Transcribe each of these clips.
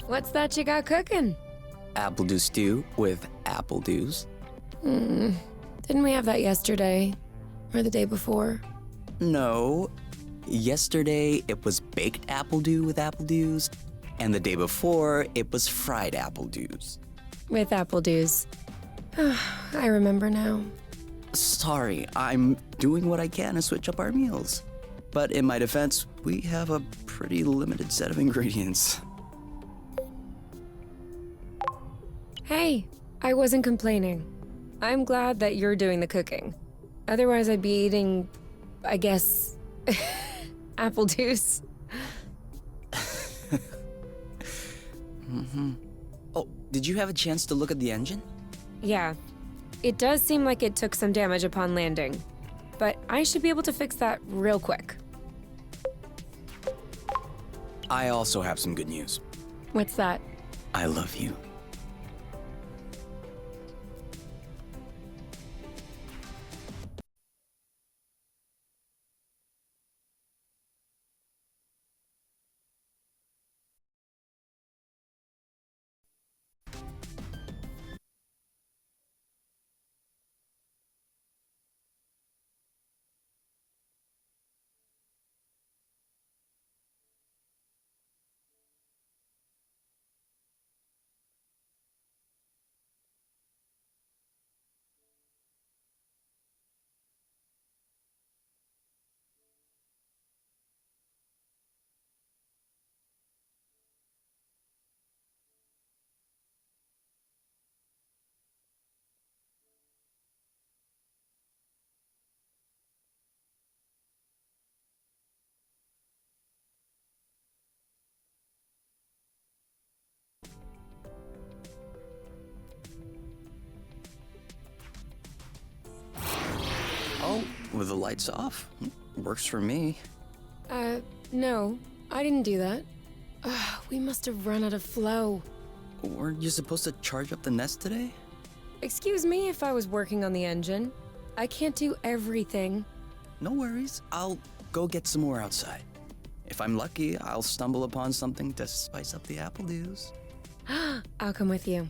What's that you got cooking? Apple dew stew with apple dews. Didn't we have that yesterday? Or the day before? No. Yesterday, it was baked apple dew with apple dews. And the day before, it was fried apple dews. With apple dews. I remember now. Sorry, I'm doing what I can to switch up our meals. But in my defense, we have a pretty limited set of ingredients. Hey, I wasn't complaining. I'm glad that you're doing the cooking. Otherwise, I'd be eating, I guess, apple juice. Oh, did you have a chance to look at the engine? Yeah, it does seem like it took some damage upon landing. But I should be able to fix that real quick. I also have some good news. What's that? I love you. Oh, with the lights off? Works for me. No, I didn't do that. We must have run out of flow. Weren't you supposed to charge up the nest today? Excuse me if I was working on the engine. I can't do everything. No worries. I'll go get some more outside. If I'm lucky, I'll stumble upon something to spice up the apple dews. I'll come with you.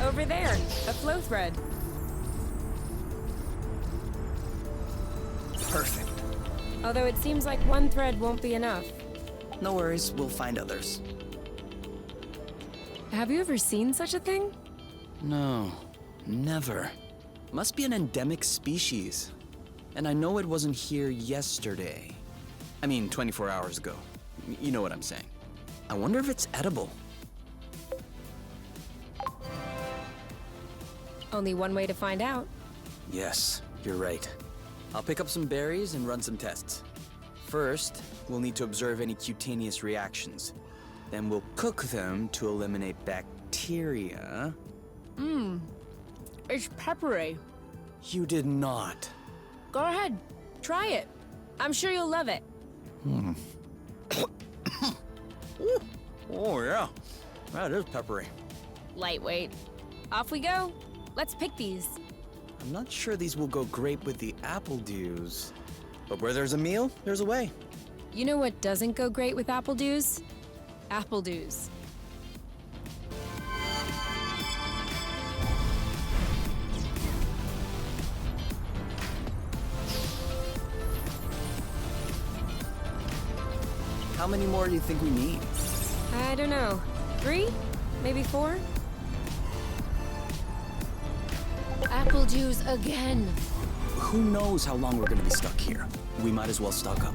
Over there, a flow thread. Perfect. Although it seems like one thread won't be enough. No worries, we'll find others. Have you ever seen such a thing? No, never. Must be an endemic species. And I know it wasn't here yesterday. I mean, 24 hours ago. You know what I'm saying. I wonder if it's edible. Only one way to find out. Yes, you're right. I'll pick up some berries and run some tests. First, we'll need to observe any cutaneous reactions. Then we'll cook them to eliminate bacteria. It's peppery. You did not. Go ahead, try it. I'm sure you'll love it. Oh yeah, that is peppery. Lightweight. Off we go. Let's pick these. I'm not sure these will go great with the apple dews. But where there's a meal, there's a way. You know what doesn't go great with apple dews? Apple dews. How many more do you think we need? I don't know. 3? Maybe 4? Apple juice again. Who knows how long we're gonna be stuck here? We might as well stock up.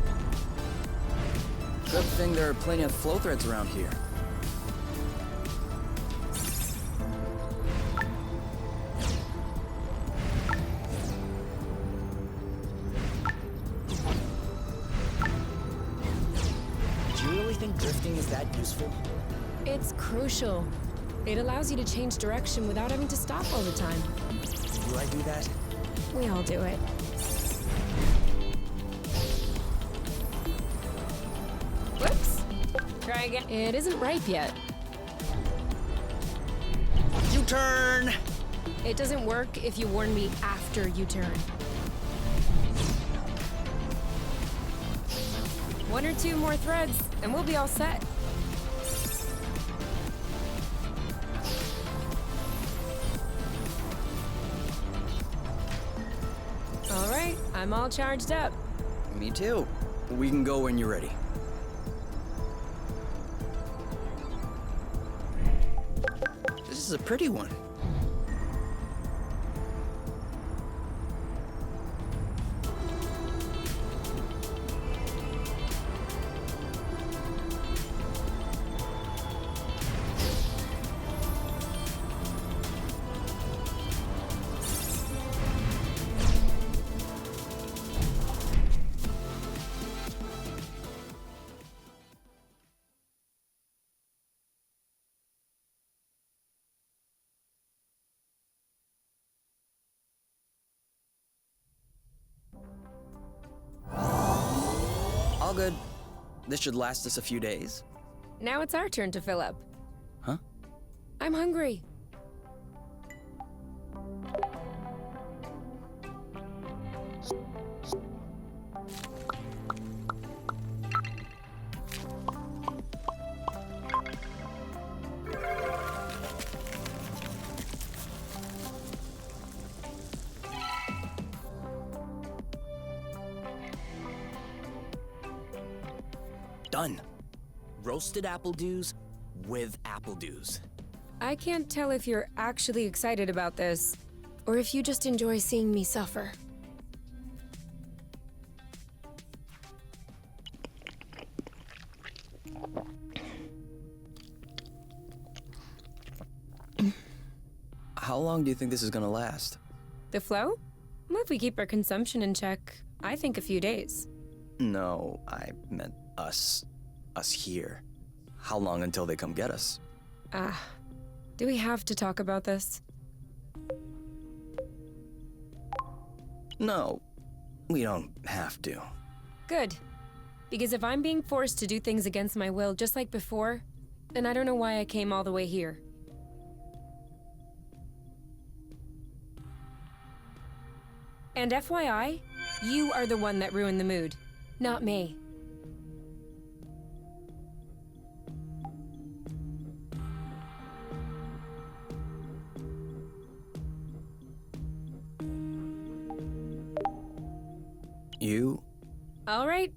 Good thing there are plenty of flow threads around here. Do you really think drifting is that useful? It's crucial. It allows you to change direction without having to stop all the time. Do I do that? We all do it. Whoops. Try again. It isn't ripe yet. U-turn! It doesn't work if you warn me after you turn. One or two more threads, and we'll be all set. All right, I'm all charged up. Me too. We can go when you're ready. This is a pretty one. All good. This should last us a few days. Now it's our turn to fill up. Huh? I'm hungry. Done. Roasted apple dews with apple dews. I can't tell if you're actually excited about this, or if you just enjoy seeing me suffer. How long do you think this is gonna last? The flow? Well, if we keep our consumption in check, I think a few days. No, I meant us. Us here. How long until they come get us? Do we have to talk about this? No, we don't have to. Good. Because if I'm being forced to do things against my will just like before, then I don't know why I came all the way here. And FYI, you are the one that ruined the mood, not me. You? All right,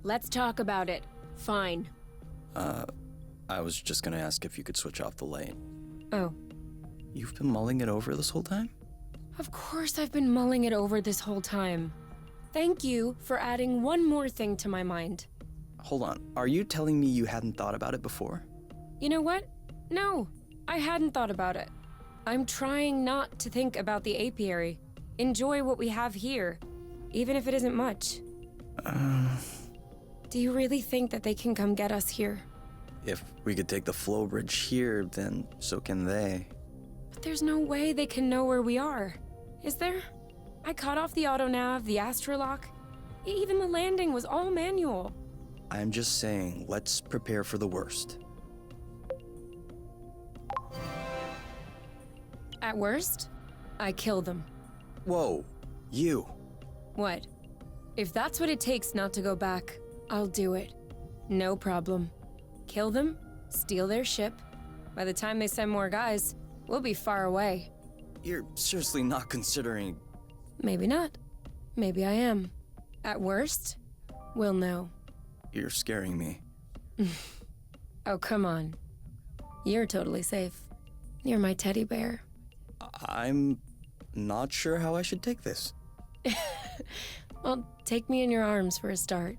let's talk about it. Fine. I was just gonna ask if you could switch off the light. Oh, You've been mulling it over this whole time? of course I've been mulling it over this whole time. Thank you for adding one more thing to my mind. Hold on, are you telling me you hadn't thought about it before? You know what? No, I hadn't thought about it. I'm trying not to think about the apiary. Enjoy what we have here, even if it isn't much. Do you really think that they can come get us here? If we could take the flow bridge here, then so can they. But there's no way they can know where we are. Is there? I cut off the auto-nav, the astrolock. Even the landing was all manual. I'm just saying, let's prepare for the worst. At worst, I kill them. Whoa, you. What? If that's what it takes not to go back, I'll do it. No problem. Kill them, steal their ship. By the time they send more guys, we'll be far away. You're seriously not considering... Maybe not. Maybe I am. At worst, we'll know. You're scaring me. Oh, come on. You're totally safe. You're my teddy bear. I'm not sure how I should take this. Well, take me in your arms for a start.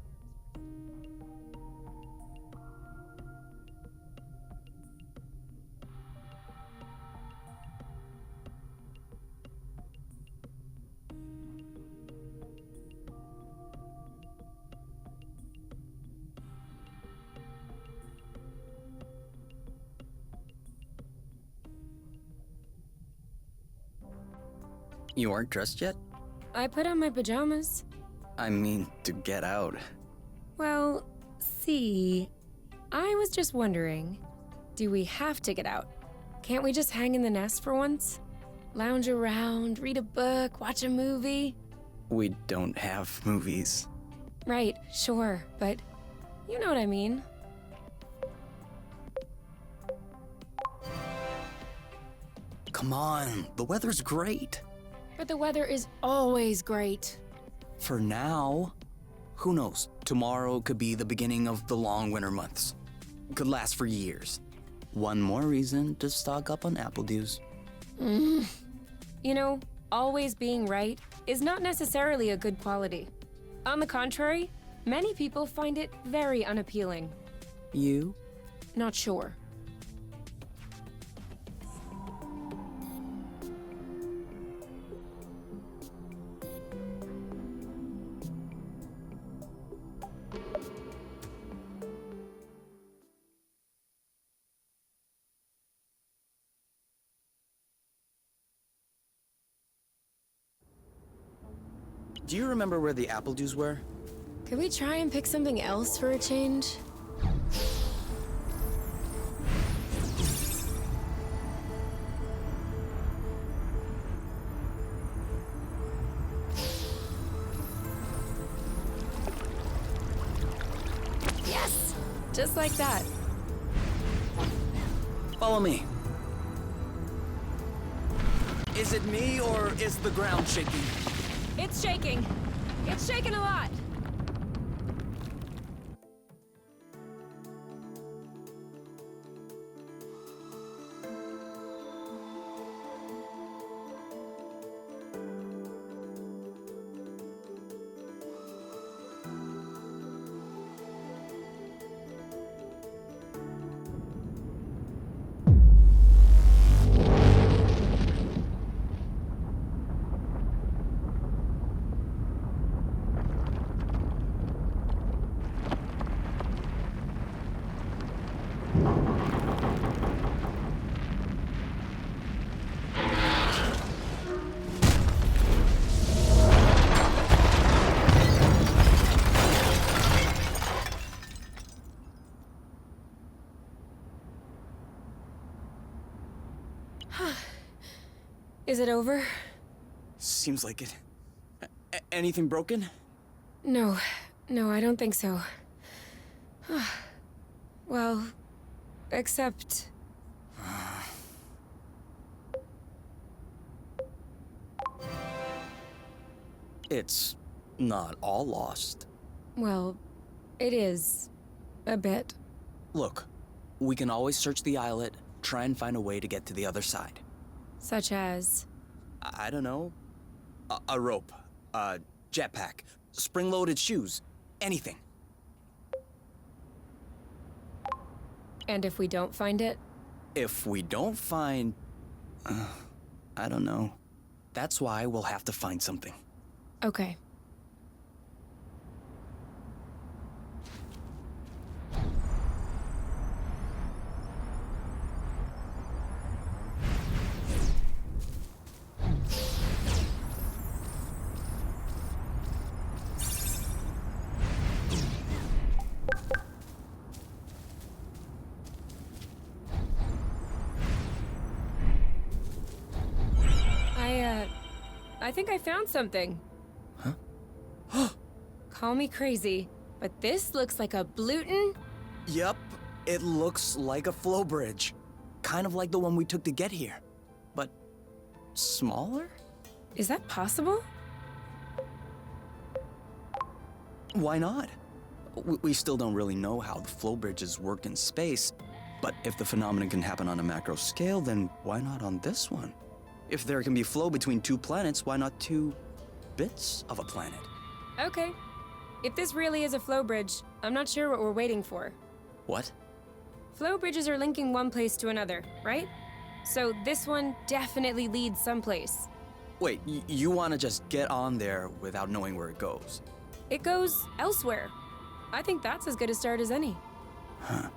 You aren't dressed yet? I put on my pajamas. I mean, to get out. Well, see, I was just wondering, do we have to get out? Can't we just hang in the nest for once? Lounge around, read a book, watch a movie? We don't have movies. Right, sure, but you know what I mean. Come on, the weather's great. But the weather is always great. For now. Who knows? Tomorrow could be the beginning of the long winter months. Could last for years. One more reason to stock up on apple juice. You know, always being right is not necessarily a good quality. On the contrary, many people find it very unappealing. You? Not sure. Do you remember where the apple juice were? Could we try and pick something else for a change? Yes! Just like that. Follow me. Is it me or is the ground shaking? It's shaking. It's shaking a lot. Is it over? Seems like it. Anything broken? No, I don't think so. Well, except... It's not all lost. Well, it is. A bit. Look, we can always search the islet, try and find a way to get to the other side. Such as... I don't know. A rope, a jetpack, spring-loaded shoes, anything. And if we don't find it? If we don't find... I don't know. That's why we'll have to find something. Okay. I think I found something. Huh? Call me crazy, but this looks like a Bluton. Yep, it looks like a flow bridge. Kind of like the one we took to get here. But smaller? Is that possible? Why not? We still don't really know how the flow bridges work in space, but if the phenomenon can happen on a macro scale, then why not on this one? If there can be flow between two planets, why not two bits of a planet? Okay. If this really is a flow bridge, I'm not sure what we're waiting for. What? Flow bridges are linking one place to another, right? So this one definitely leads someplace. Wait, you want to just get on there without knowing where it goes? It goes elsewhere. I think that's as good a start as any. Huh.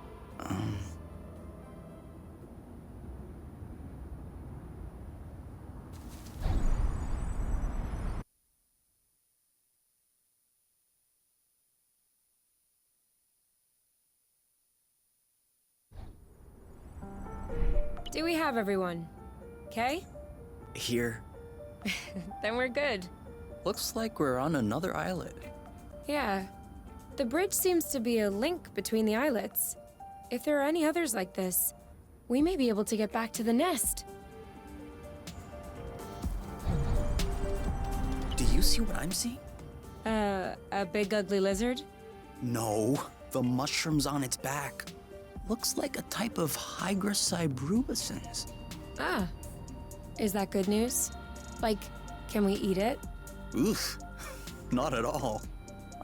Do we have everyone? Okay? Here. Then we're good. Looks like we're on another islet. Yeah. The bridge seems to be a link between the islets. If there are any others like this, we may be able to get back to the nest. Do you see what I'm seeing? A big ugly lizard? No, the mushrooms on its back. Looks like a type of hygroscybrubescens. Ah. Is that good news? Like, can we eat it? Oof, not at all.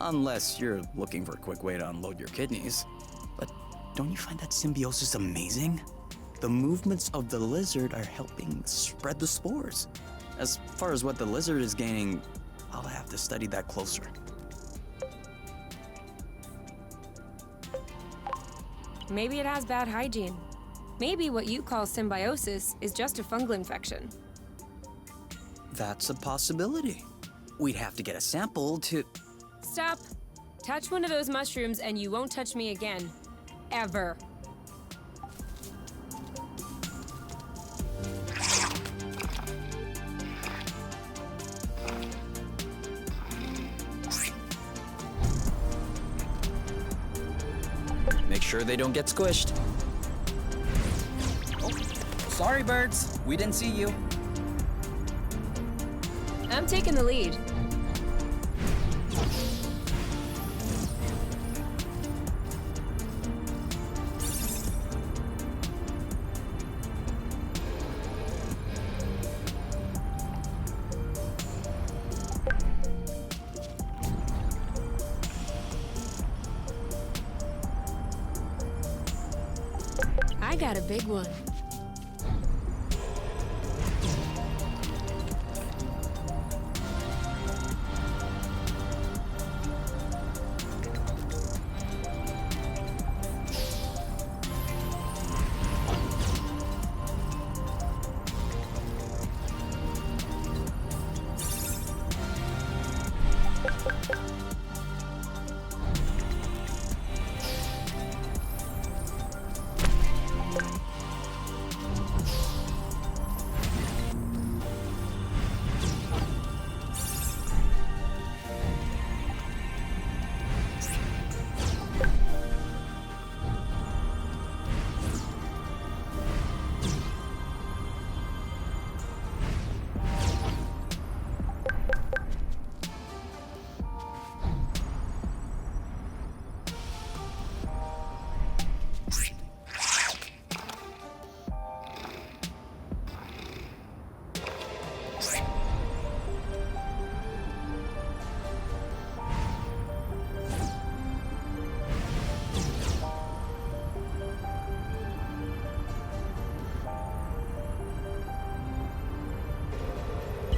Unless you're looking for a quick way to unload your kidneys. But don't you find that symbiosis amazing? The movements of the lizard are helping spread the spores. As far as what the lizard is gaining, I'll have to study that closer. Maybe it has bad hygiene. Maybe what you call symbiosis is just a fungal infection. That's a possibility. We'd have to get a sample to... Stop. Touch one of those mushrooms and you won't touch me again. Ever. Make sure they don't get squished. Oh, sorry, birds. We didn't see you. I'm taking the lead. I got a big one.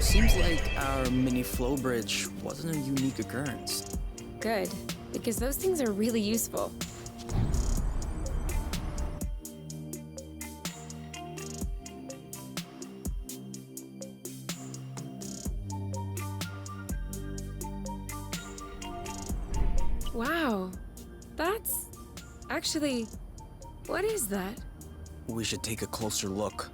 Seems like our mini flow bridge wasn't a unique occurrence. Good, because those things are really useful. Wow, that's... Actually, what is that? We should take a closer look.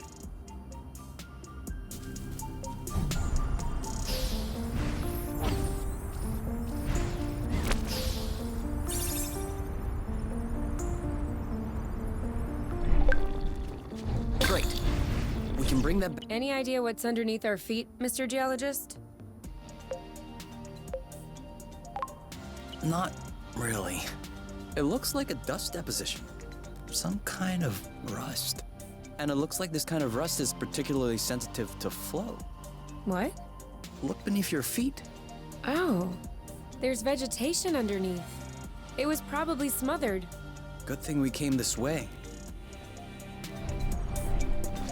Great. We can bring that back. Any idea what's underneath our feet, Mr. Geologist? Not really. It looks like a dust deposition. Some kind of rust. And it looks like this kind of rust is particularly sensitive to flow. What? Look beneath your feet. Oh, there's vegetation underneath. It was probably smothered. Good thing we came this way.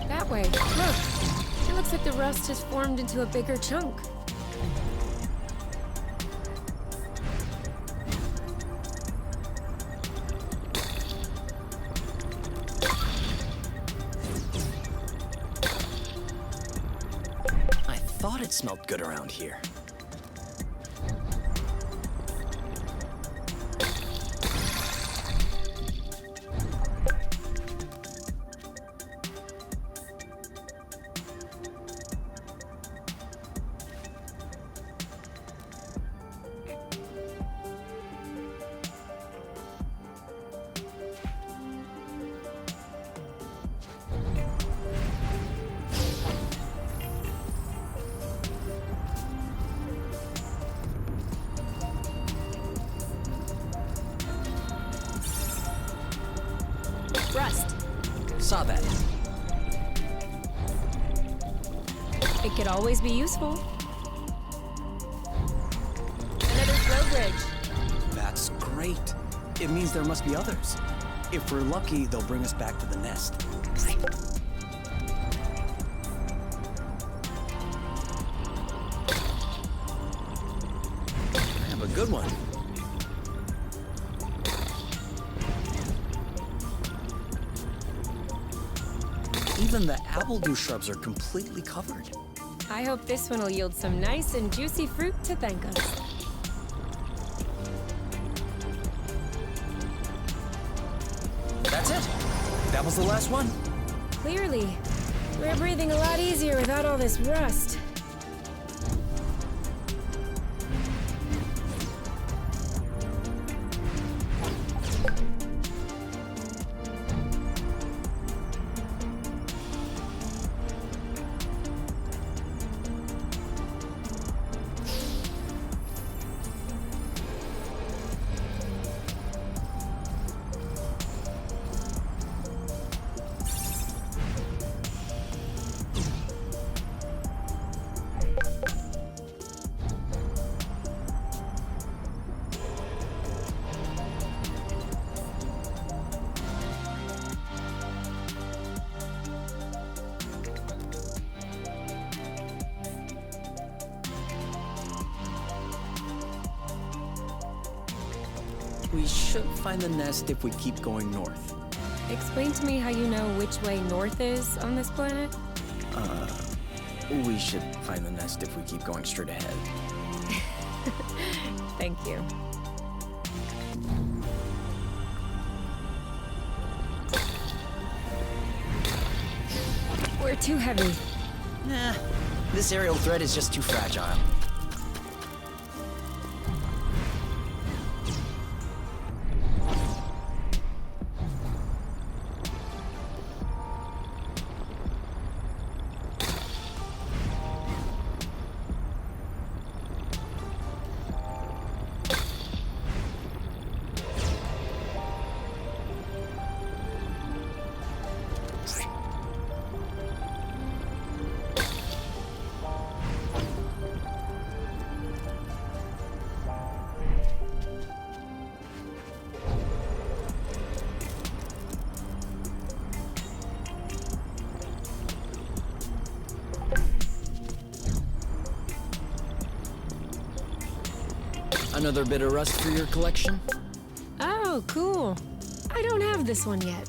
That way, look. It looks like the rust has formed into a bigger chunk. I thought it smelled good around here. Rust. Saw that. It could always be useful. Another flow bridge. That's great. It means there must be others. If we're lucky, they'll bring us back to the nest. Have a good one. Even the appledew shrubs are completely covered. I hope this one will yield some nice and juicy fruit to thank us. That's it. That was the last one. Clearly, we're breathing a lot easier without all this rust. We should find the nest if we keep going north. Explain to me how you know which way north is on this planet? We should find the nest if we keep going straight ahead. Thank you. We're too heavy. Nah, this aerial thread is just too fragile. Another bit of rust for your collection? Oh, cool. I don't have this one yet.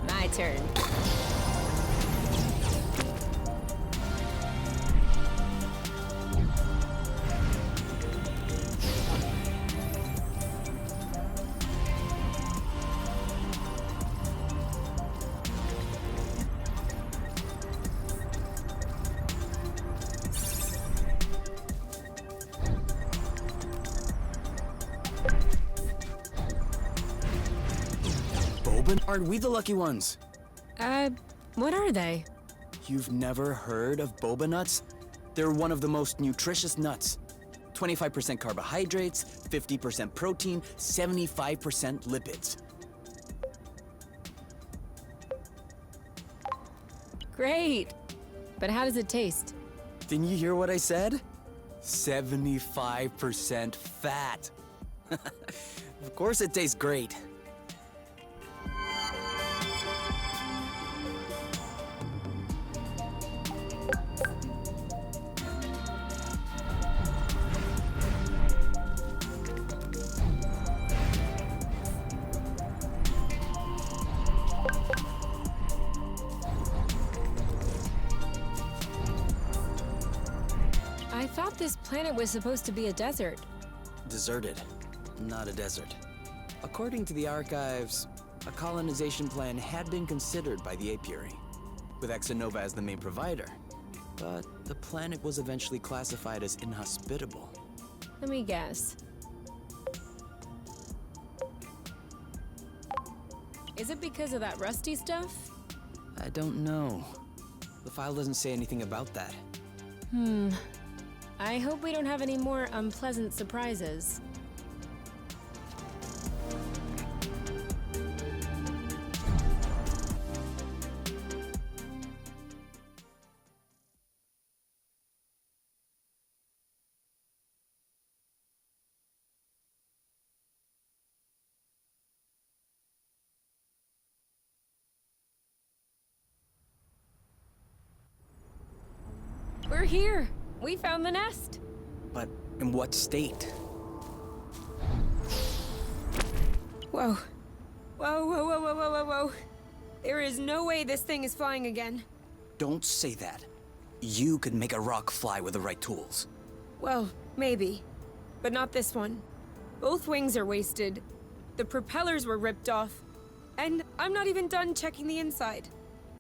My turn. boba? Aren't we the lucky ones? What are they? You've never heard of boba nuts? They're one of the most nutritious nuts. 25% carbohydrates, 50% protein, 75% lipids. Great! But how does it taste? Didn't you hear what I said? 75% fat. Of course it tastes great. I thought this planet was supposed to be a desert. Deserted, not a desert. According to the archives, a colonization plan had been considered by the apiary, with Exonova as the main provider. But the planet was eventually classified as inhospitable. Let me guess. Is it because of that rusty stuff? I don't know. The file doesn't say anything about that. I hope we don't have any more unpleasant surprises. We're here! We found the nest! But in what state? Whoa. Whoa, whoa, whoa, whoa, whoa, whoa, whoa. There is no way this thing is flying again. Don't say that. You could make a rock fly with the right tools. Well, maybe. But not this one. Both wings are wasted. The propellers were ripped off. And I'm not even done checking the inside.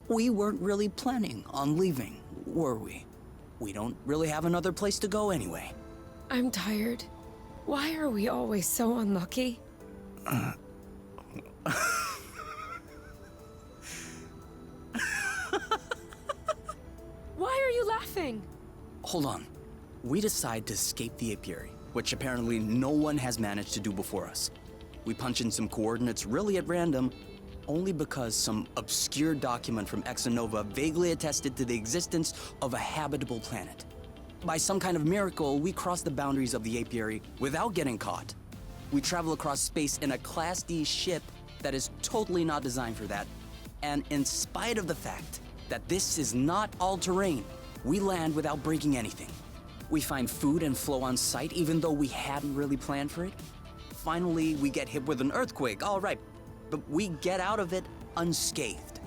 We weren't really planning on leaving, were we? We don't really have another place to go anyway. I'm tired. Why are we always so unlucky? Why are you laughing? Hold on. We decide to escape the apiary, which apparently no one has managed to do before us. We punch in some coordinates really at random, only because some obscure document from Exonova vaguely attested to the existence of a habitable planet. By some kind of miracle, we cross the boundaries of the apiary without getting caught. We travel across space in a Class D ship that is totally not designed for that. And in spite of the fact that this is not all-terrain, we land without breaking anything. We find food and flow on site even though we hadn't really planned for it. Finally, we get hit with an earthquake, all right, but we get out of it unscathed.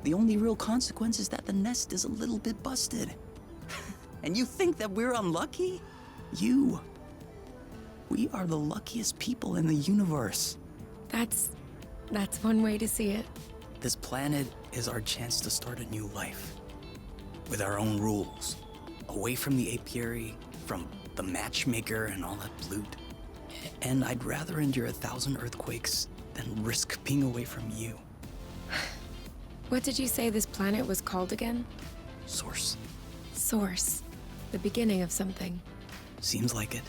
The only real consequence is that the nest is a little bit busted. And you think that we're unlucky? We are the luckiest people in the universe. That's one way to see it. This planet is our chance to start a new life. With our own rules. Away from the apiary, from the matchmaker and all that loot. And I'd rather endure 1,000 earthquakes than risk being away from you. What did you say this planet was called again? Source. Source. The beginning of something. Seems like it.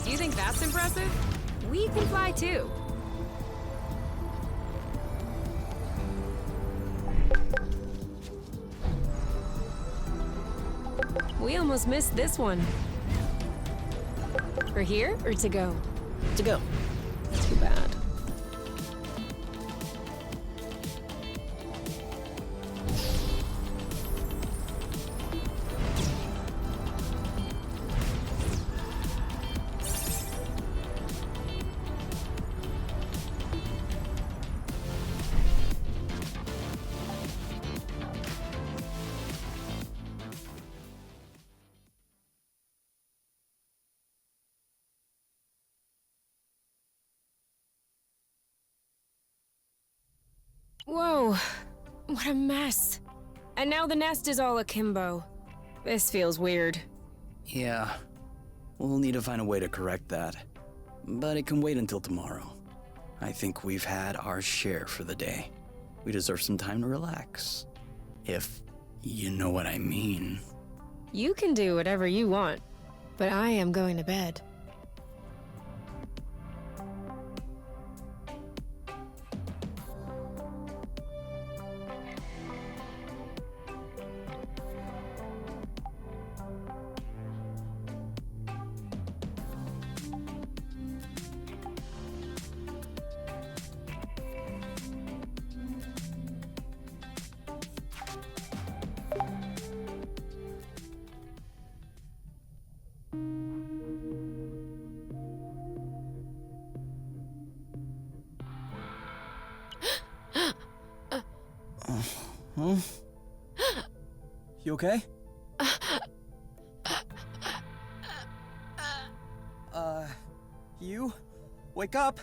Do you think that's impressive? We can fly too. We almost missed this one. For here or to go? To go. Too bad. Whoa, what a mess. And now the nest is all akimbo. This feels weird. Yeah, we'll need to find a way to correct that. But it can wait until tomorrow. I think we've had our share for the day. We deserve some time to relax. If you know what I mean. You can do whatever you want, but I am going to bed. Huh? You okay? You? Wake up!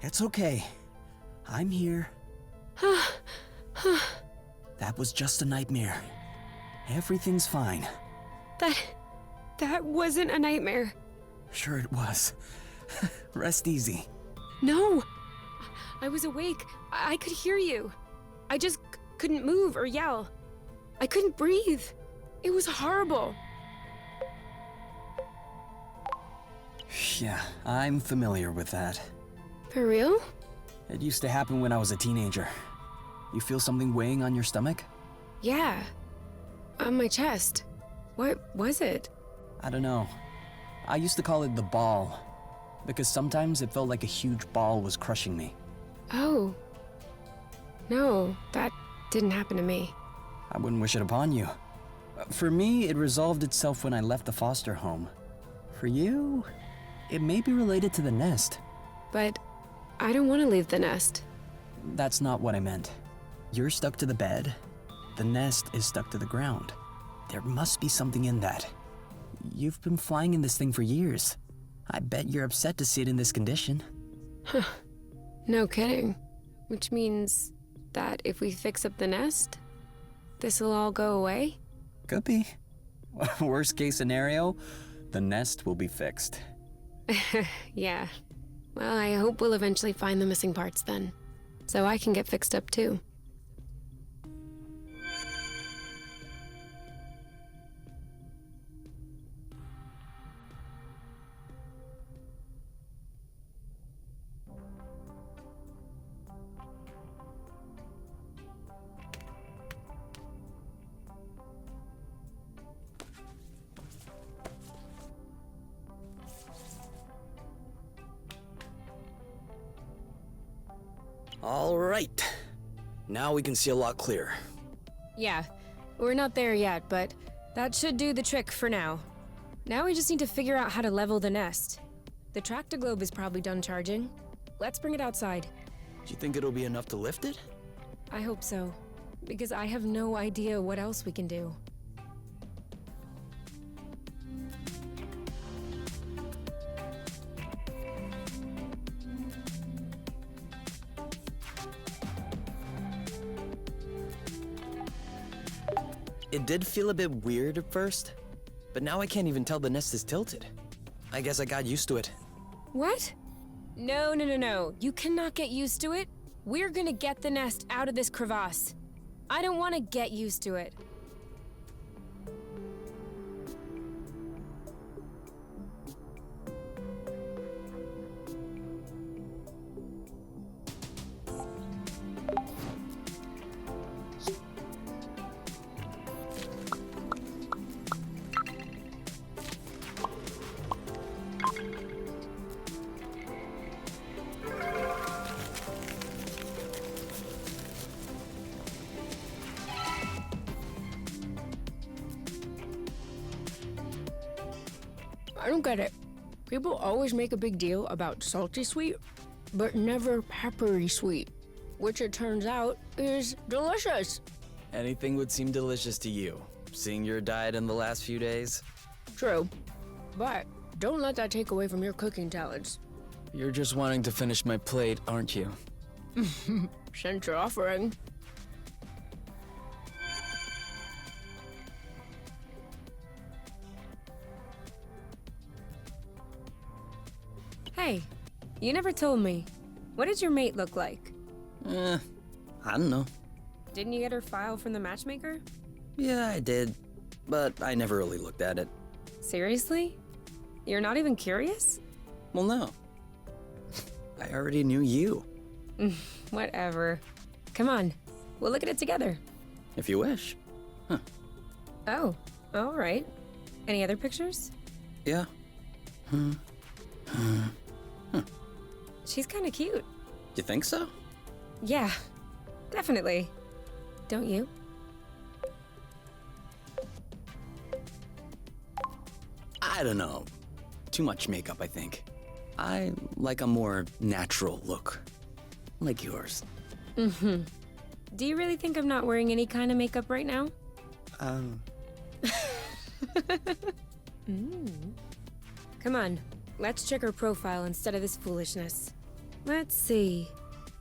It's okay. I'm here. That was just a nightmare. Everything's fine. That wasn't a nightmare. Sure it was. Rest easy. No! I was awake. I could hear you. I just couldn't move or yell. I couldn't breathe. It was horrible. Yeah, I'm familiar with that. For real? It used to happen when I was a teenager. You feel something weighing on your stomach? Yeah. On my chest. What was it? I don't know. I used to call it the ball, because sometimes it felt like a huge ball was crushing me. Oh. No, that didn't happen to me. I wouldn't wish it upon you. For me, it resolved itself when I left the foster home. For you, it may be related to the nest. But I don't want to leave the nest. That's not what I meant. You're stuck to the bed. The nest is stuck to the ground. There must be something in that. You've been flying in this thing for years. I bet you're upset to see it in this condition. Huh. No kidding. Which means that if we fix up the nest, this'll all go away? Could be. Worst case scenario, the nest will be fixed. Yeah. Well, I hope we'll eventually find the missing parts then. So I can get fixed up too. All right. Now we can see a lot clearer. Yeah, we're not there yet, but that should do the trick for now. Now we just need to figure out how to level the nest. The tractor globe is probably done charging. Let's bring it outside. Do you think it'll be enough to lift it? I hope so, because I have no idea what else we can do. It did feel a bit weird at first, but now I can't even tell the nest is tilted. I guess I got used to it. What? No. You cannot get used to it. We're gonna get the nest out of this crevasse. I don't want to get used to it. I don't get it. People always make a big deal about salty sweet, but never peppery sweet, which it turns out is delicious. Anything would seem delicious to you, seeing your diet in the last few days. True, but Don't let that take away from your cooking talents. You're just wanting to finish my plate, aren't you? Since you're offering. Hey, you never told me. What did your mate look like? I don't know. Didn't you get her file from the matchmaker? Yeah, I did, but I never really looked at it. Seriously? You're not even curious? Well, no. I already knew you. Whatever. Come on, we'll look at it together. If you wish. Oh, all right. Any other pictures? Yeah. She's kind of cute. You think so? Yeah, definitely. Don't you? I don't know. Too much makeup, I think. I like a more natural look. Like yours. Do you really think I'm not wearing any kind of makeup right now? Come on, let's check her profile instead of this foolishness. Let's see.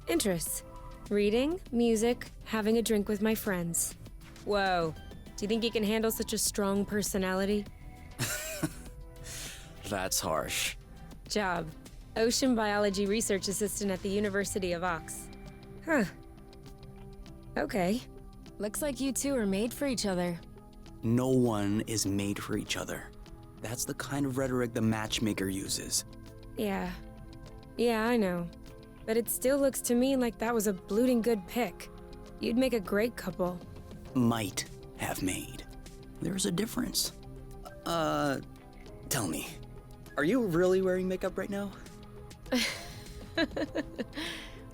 Interests. Reading, music, having a drink with my friends. Whoa. Do you think you can handle such a strong personality? That's harsh. Job. Ocean biology research assistant at the University of Ox. Huh. Okay. Looks like you two are made for each other. No one is made for each other. That's the kind of rhetoric the matchmaker uses. Yeah. Yeah, I know. But it still looks to me like that was a blooting good pick. You'd make a great couple. Might have made. There's a difference. Tell me, are you really wearing makeup right now?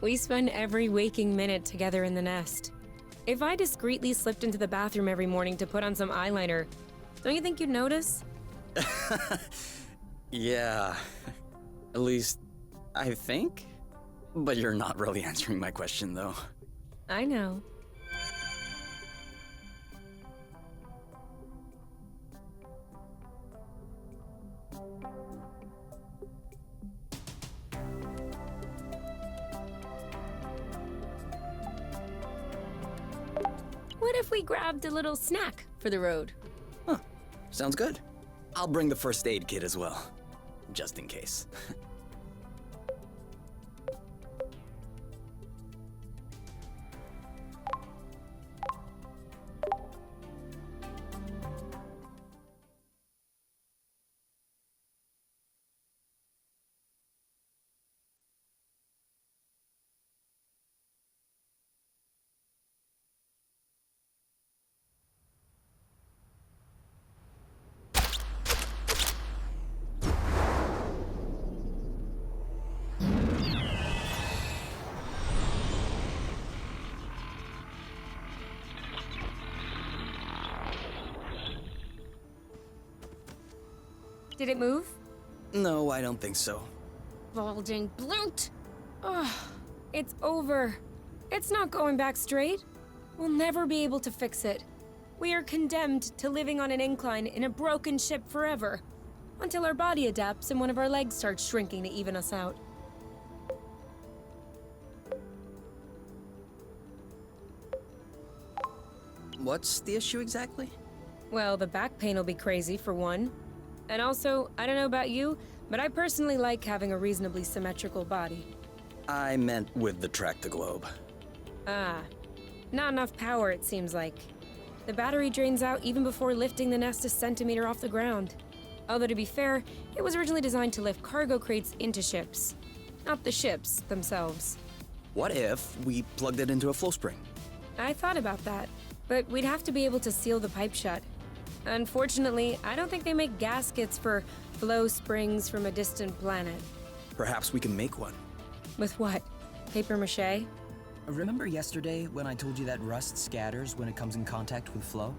We spend every waking minute together in the nest. If I discreetly slipped into the bathroom every morning to put on some eyeliner, don't you think you'd notice? Yeah. At least, I think? But you're not really answering my question, though. I know. What if we grabbed a little snack for the road? Huh. Sounds good. I'll bring the first aid kit as well. Just in case. Did it move? No, I don't think so. Bulging bloot! Ugh, it's over. It's not going back straight. We'll never be able to fix it. We are condemned to living on an incline in a broken ship forever, until our body adapts and one of our legs starts shrinking to even us out. What's the issue exactly? Well, the back pain will be crazy, for one. And also, I don't know about you, but I personally like having a reasonably symmetrical body. I meant with the track to globe. Ah, not enough power, it seems like. The battery drains out even before lifting the nest a centimeter off the ground. Although to be fair, it was originally designed to lift cargo crates into ships, not the ships themselves. What if we plugged it into a flow spring? I thought about that, but we'd have to be able to seal the pipe shut. Unfortunately, I don't think they make gaskets for flow springs from a distant planet. Perhaps we can make one. With what? Paper mache? Remember yesterday when I told you that rust scatters when it comes in contact with flow?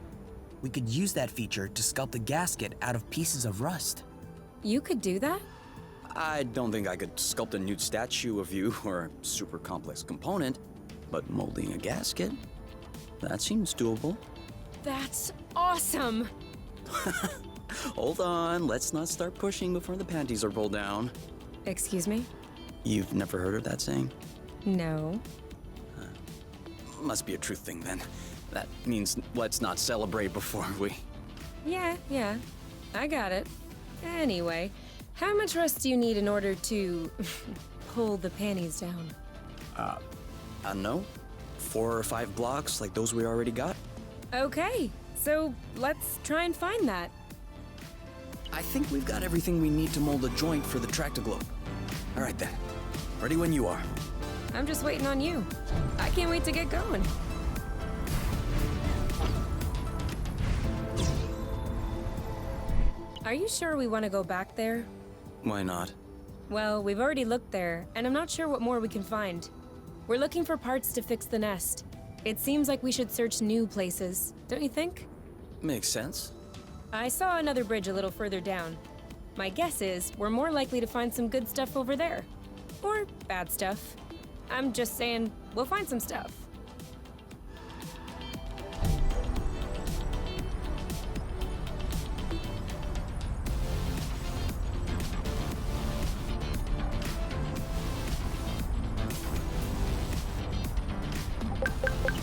We could use that feature to sculpt a gasket out of pieces of rust. You could do that? I don't think I could sculpt a nude statue of you or a super complex component, but molding a gasket? That seems doable. That's awesome! Hold on, let's not start pushing before the panties are pulled down. Excuse me? You've never heard of that saying? No. Must be a truth thing then. That means let's not celebrate before we... Yeah. I got it. Anyway, how much rest do you need in order to pull the panties down? I don't know. 4 or 5 blocks like those we already got? Okay, so let's try and find that. I think we've got everything we need to mold a joint for the Tractoglobe. All right then. Ready when you are. I'm just waiting on you. I can't wait to get going. Are you sure we want to go back there? Why not? Well, we've already looked there, and I'm not sure what more we can find. We're looking for parts to fix the nest. It seems like we should search new places, don't you think? Makes sense. I saw another bridge a little further down. My guess is we're more likely to find some good stuff over there. Or bad stuff. I'm just saying, we'll find some stuff.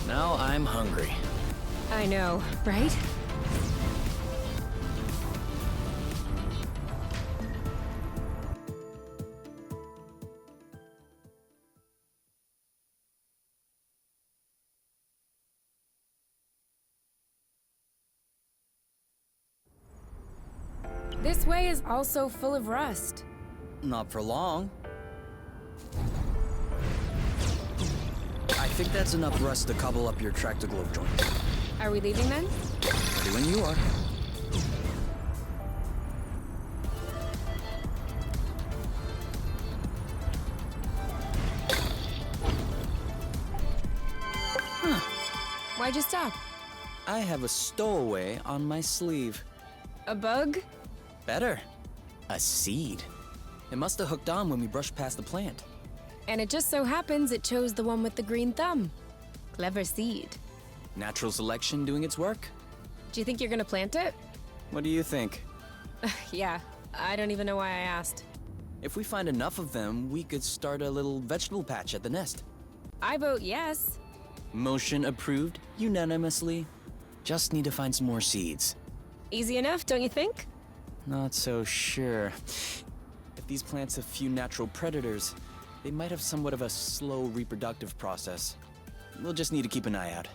Now I'm hungry. I know, right? This way is also full of rust. Not for long. I think that's enough rust to cobble up your Tractoglobe joint. Are we leaving then? Ready when you are. Why'd you stop? I have a stowaway on my sleeve. A bug? Better. A seed. It must have hooked on when we brushed past the plant. And it just so happens it chose the one with the green thumb. Clever seed. Natural selection doing its work. Do you think you're gonna plant it? What do you think? Yeah, I don't even know why I asked. If we find enough of them, we could start a little vegetable patch at the nest. I vote yes. Motion approved unanimously. Just need to find some more seeds. Easy enough, don't you think? Not so sure. If these plants have few natural predators, they might have somewhat of a slow reproductive process. We'll just need to keep an eye out.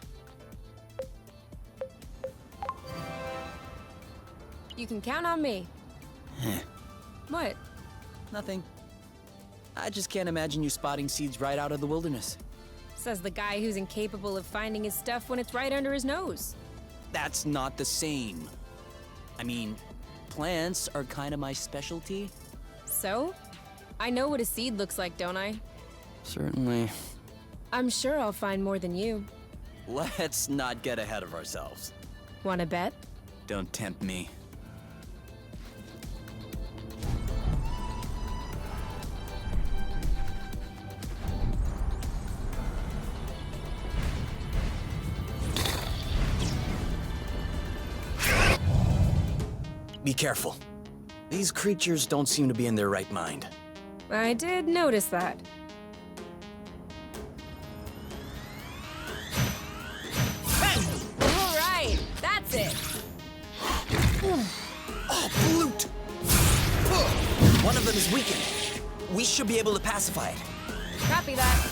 You can count on me. What? Nothing. I just can't imagine you spotting seeds right out of the wilderness. Says the guy who's incapable of finding his stuff when it's right under his nose. That's not the same. I mean, plants are kind of my specialty. So? I know what a seed looks like, don't I? Certainly. I'm sure I'll find more than you. Let's not get ahead of ourselves. Wanna bet? Don't tempt me. Be careful. These creatures don't seem to be in their right mind. I did notice that. All right, that's it. Oh, Blute! One of them is weakened. We should be able to pacify it. Copy that.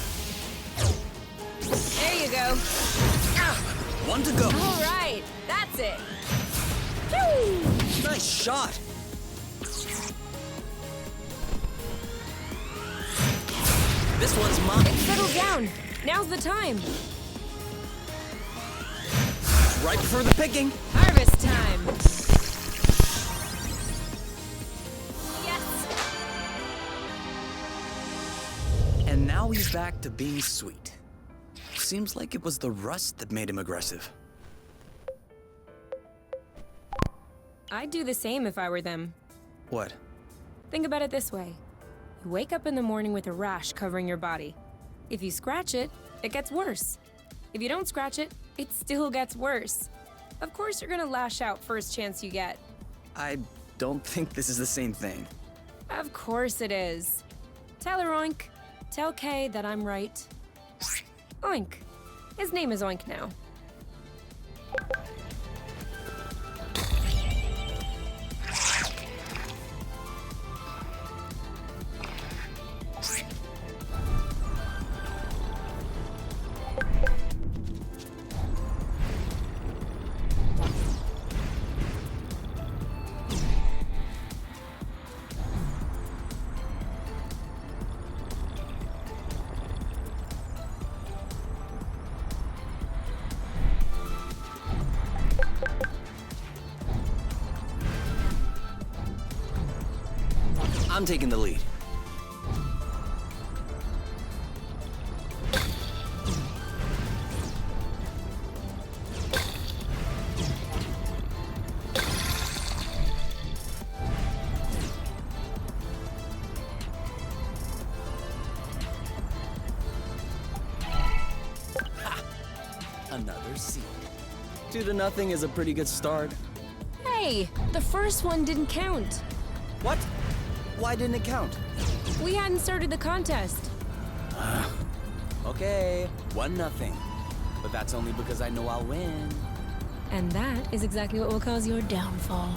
There you go. One to go. All right, that's it. Phew! Nice shot. This one's mine. Settle down. Now's the time. Right for the picking. Harvest time. Yes. And now he's back to being sweet. Seems like it was the rust that made him aggressive. I'd do the same if I were them. What? Think about it this way. You wake up in the morning with a rash covering your body. If you scratch it, it gets worse. If you don't scratch it, it still gets worse. Of course you're gonna lash out first chance you get. I don't think this is the same thing. Of course it is. Tell her, Oink. Tell Kay that I'm right. Oink. His name is Oink now. I'm taking the lead. Ha! Another seed. 2-0 is a pretty good start. Hey, the first one didn't count. What? Why didn't it count? We hadn't started the contest. Okay, 1-0. But that's only because I know I'll win. And that is exactly what will cause your downfall.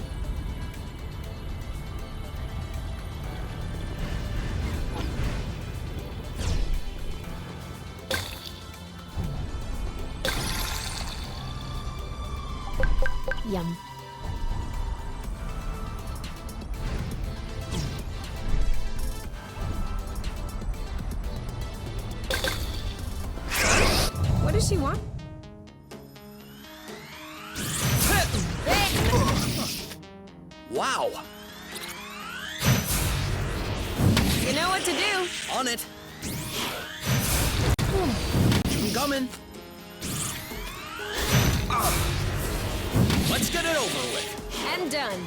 Yum. What does she want? Wow! You know what to do. On it! I'm coming! Let's get it over with! And done.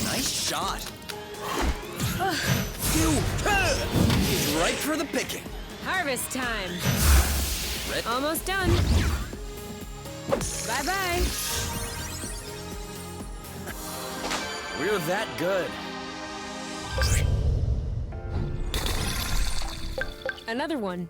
Nice shot! He's right for the picking. Harvest time. Red. Almost done. Bye-bye. We're that good. Another one.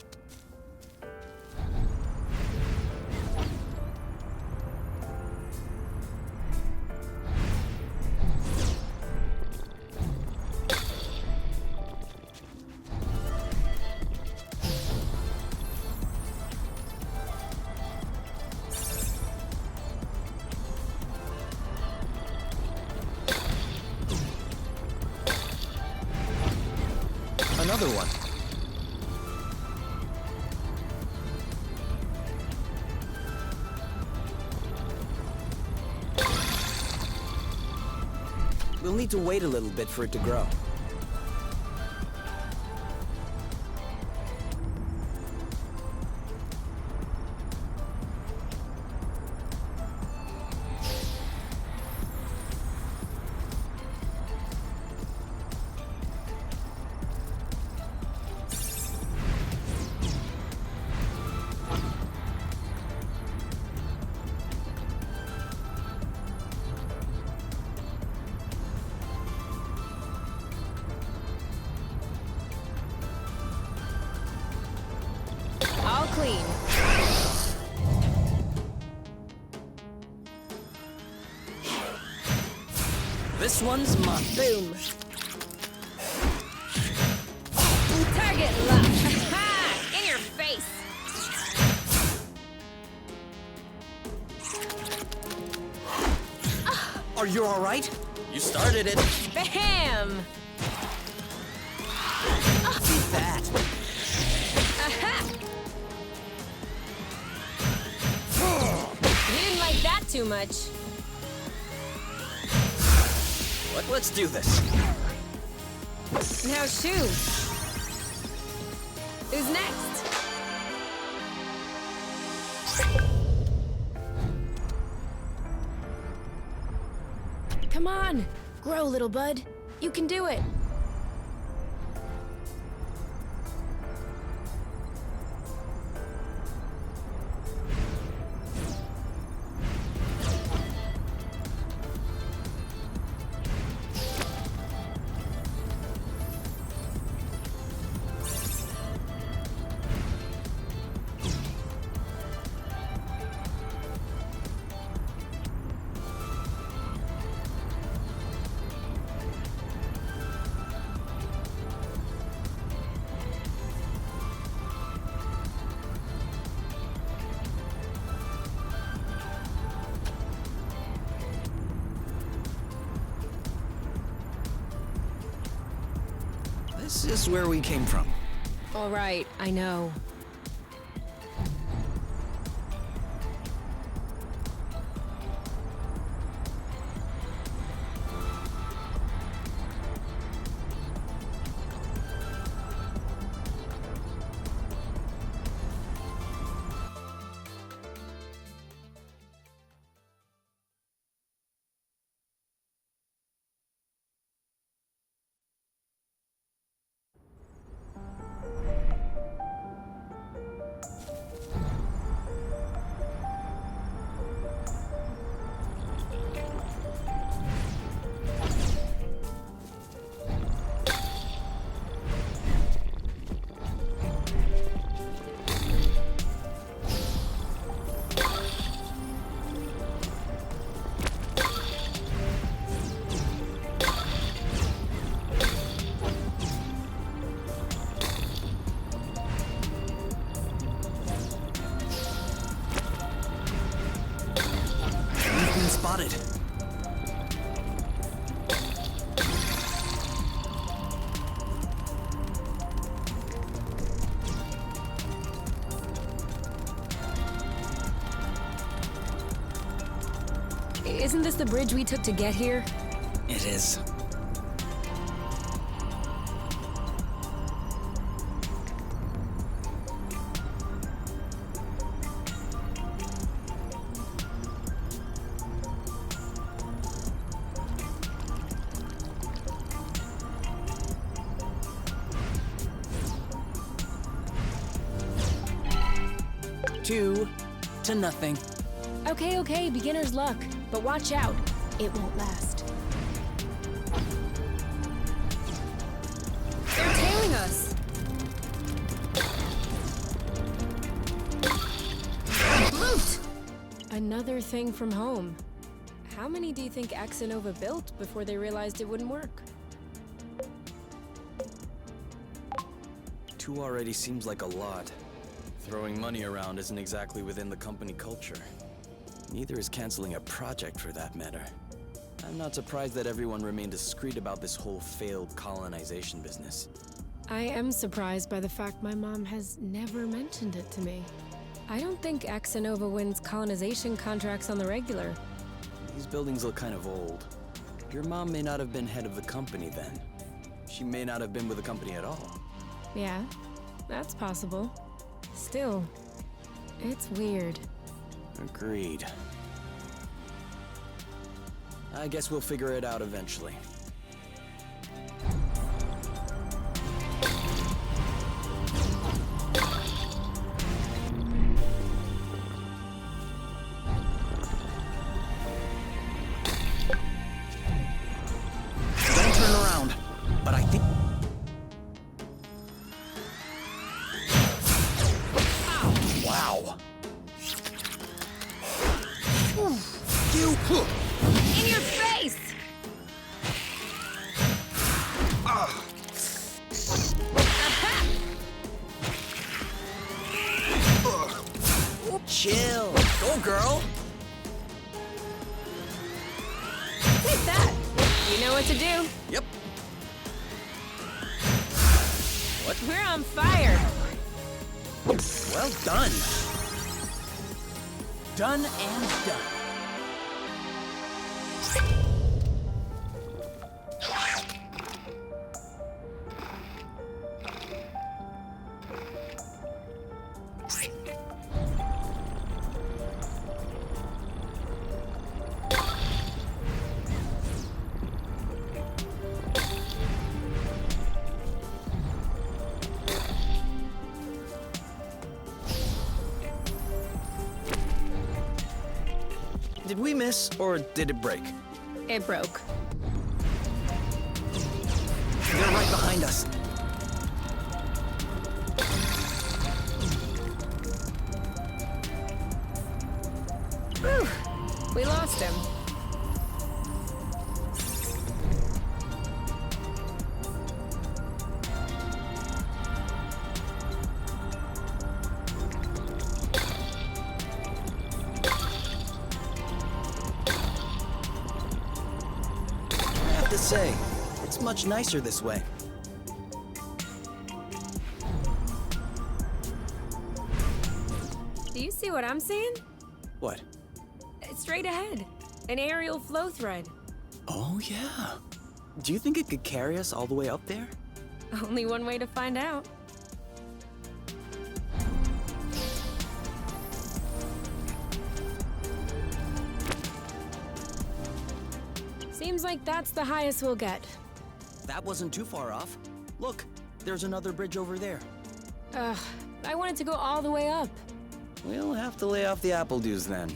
Another one. We'll need to wait a little bit for it to grow. All clean. This one's mine. Boom. Target locked. Ha! In your face. Are you all right? You started it. Bam! See that? Aha! You didn't like that too much. Let's do this. Now Shu. Who's next? Come on, grow, little bud. You can do it. This is where we came from. All right, I know. Spotted. Isn't this the bridge we took to get here? It is. Two to nothing. Okay, beginner's luck. But watch out. It won't last. They're tailing us! Loot! Another thing from home. How many do you think Axonova built before they realized it wouldn't work? 2 already seems like a lot. Throwing money around isn't exactly within the company culture. Neither is canceling a project for that matter. I'm not surprised that everyone remained discreet about this whole failed colonization business. I am surprised by the fact my mom has never mentioned it to me. I don't think Axonova wins colonization contracts on the regular. These buildings look kind of old. Your mom may not have been head of the company then. She may not have been with the company at all. Yeah, that's possible. Still, it's weird. Agreed. I guess we'll figure it out eventually. Don't turn around, but I think... Wow. You... In your face! Chill. Go, girl. Take that! You know what to do. Yep. What? We're on fire! Well done. Done and done. Did we miss, or did it break? It broke. They're right behind us. Whew! We lost him. I have to say, it's much nicer this way. Do you see what I'm seeing? What? Straight ahead. An aerial flow thread. Oh, yeah. Do you think it could carry us all the way up there? Only one way to find out. Seems like that's the highest we'll get. That wasn't too far off. Look, there's another bridge over there. Ugh, I wanted to go all the way up. We'll have to lay off the apple juice then.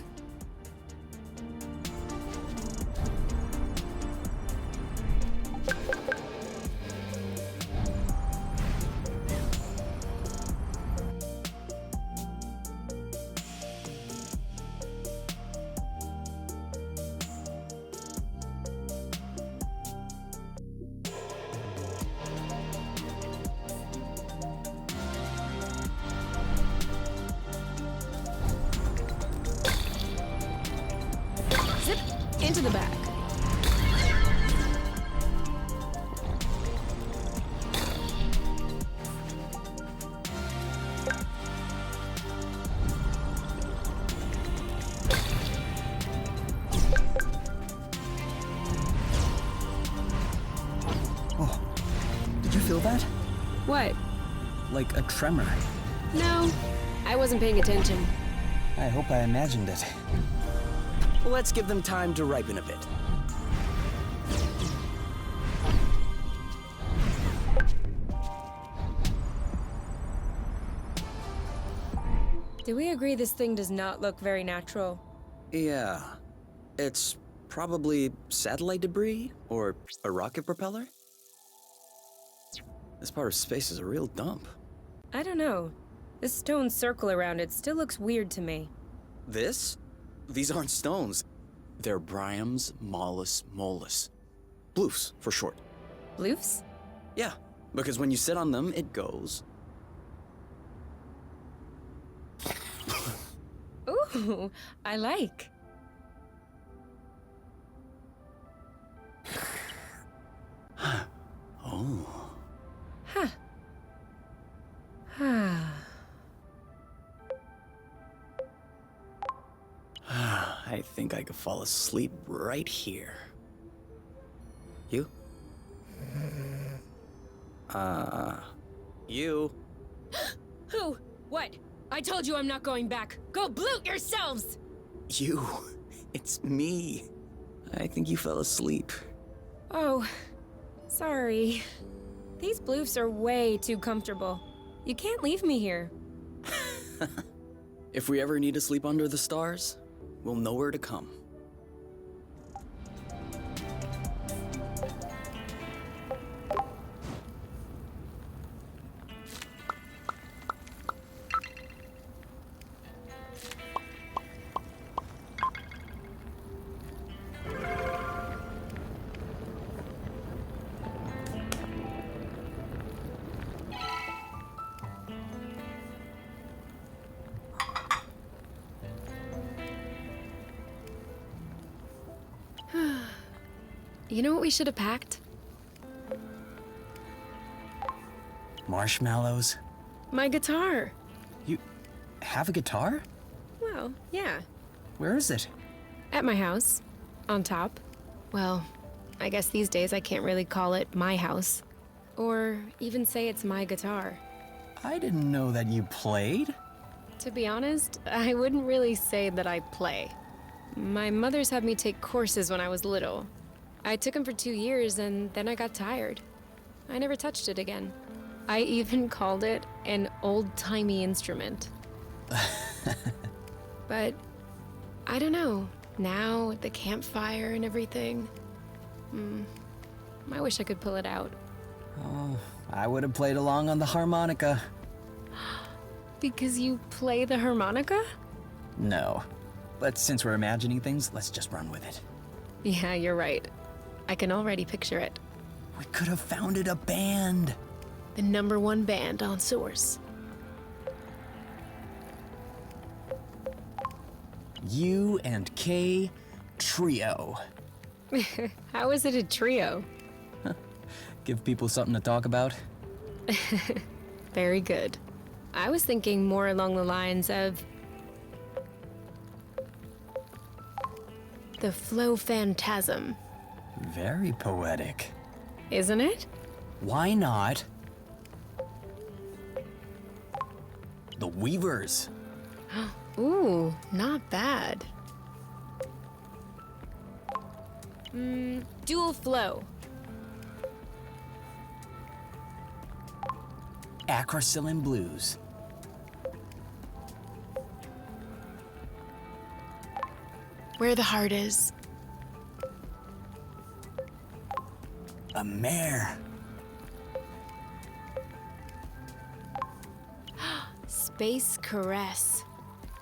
Zip into the back. Oh, did you feel that? What? Like a tremor. No, I wasn't paying attention. I hope I imagined it. Let's give them time to ripen a bit. Do we agree this thing does not look very natural? Yeah. It's probably satellite debris or a rocket propeller. This part of space is a real dump. I don't know. This stone circle around it still looks weird to me. This? These aren't stones. They're Bryums mollis mollis. Bloofs, for short. Bloofs? Yeah, because when you sit on them, it goes. Ooh, I like. Oh. Huh. I think I could fall asleep right here. You? You? Who? What? I told you I'm not going back. Go bloot yourselves! You. It's me. I think you fell asleep. Oh, sorry. These bloofs are way too comfortable. You can't leave me here. If we ever need to sleep under the stars, we'll know where to come. You know what we should have packed? Marshmallows? My guitar. You have a guitar? Well, yeah. Where is it? At my house. On top. Well, I guess these days I can't really call it my house. Or even say it's my guitar. I didn't know that you played. To be honest, I wouldn't really say that I play. My mother's had me take courses when I was little. I took them for 2 years and then I got tired. I never touched it again. I even called it an old-timey instrument. But I don't know. Now, at the campfire and everything, I wish I could pull it out. Oh, I would have played along on the harmonica. Because you play the harmonica? No. But since we're imagining things, let's just run with it. Yeah, you're right. I can already picture it. We could have founded a band. The #1 band on Source. U and K Trio. How is it a trio? Give people something to talk about. Very good. I was thinking more along the lines of The Flow Phantasm. Very poetic. Isn't it? Why not? The Weavers. Ooh, not bad. Dual Flow. Acrocillin Blues. Where the heart is. A mare. Space Caress.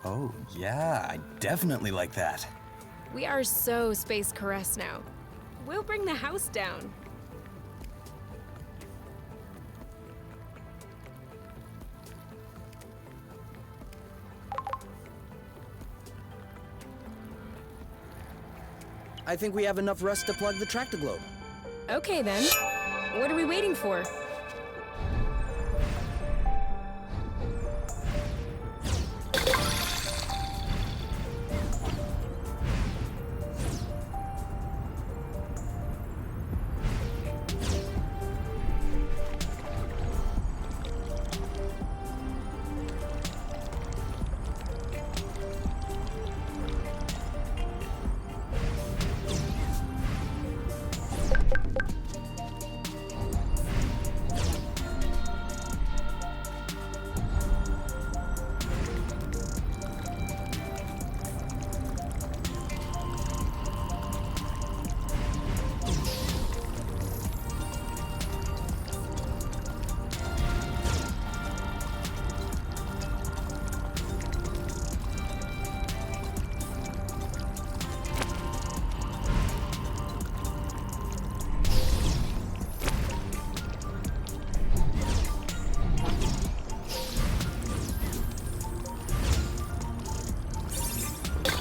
Oh, yeah, I definitely like that. We are so Space Caress now. We'll bring the house down. I think we have enough rust to plug the tractoglobe. Okay then. What are we waiting for?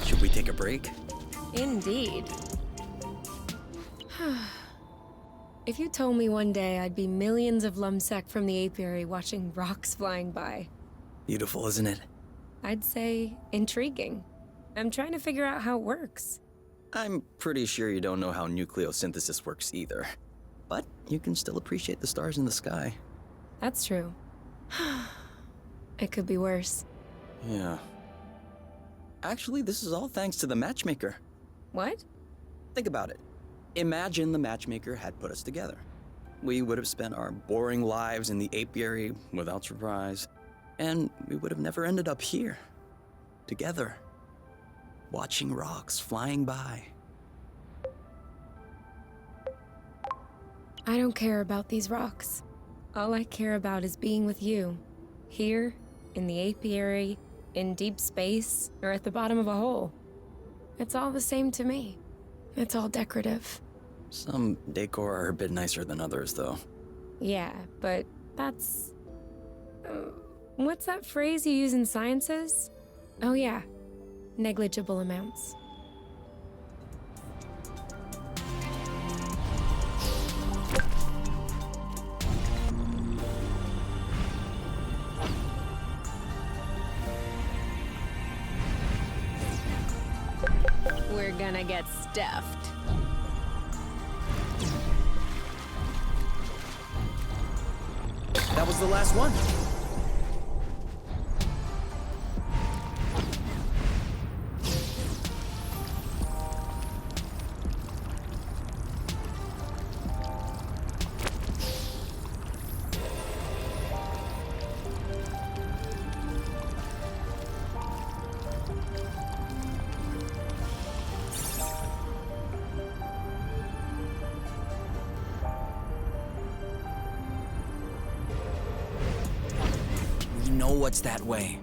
Should we take a break? Indeed. If you told me one day I'd be millions of lumsec from the apiary watching rocks flying by, Beautiful, isn't it? I'd say intriguing. I'm trying to figure out how it works. I'm pretty sure you don't know how nucleosynthesis works either. But you can still appreciate the stars in the sky. That's true. It could be worse. Yeah. Actually, this is all thanks to the matchmaker. What? Think about it. Imagine the matchmaker had put us together. We would have spent our boring lives in the apiary without surprise, and we would have never ended up here, together, watching rocks flying by. I don't care about these rocks. All I care about is being with you. Here, in the apiary, in deep space, or at the bottom of a hole. It's all the same to me. It's all decorative. Some decor are a bit nicer than others, though. Yeah, but that's... what's that phrase you use in sciences? Oh yeah, negligible amounts. We're gonna get stuffed. That was the last one. We know what's that way.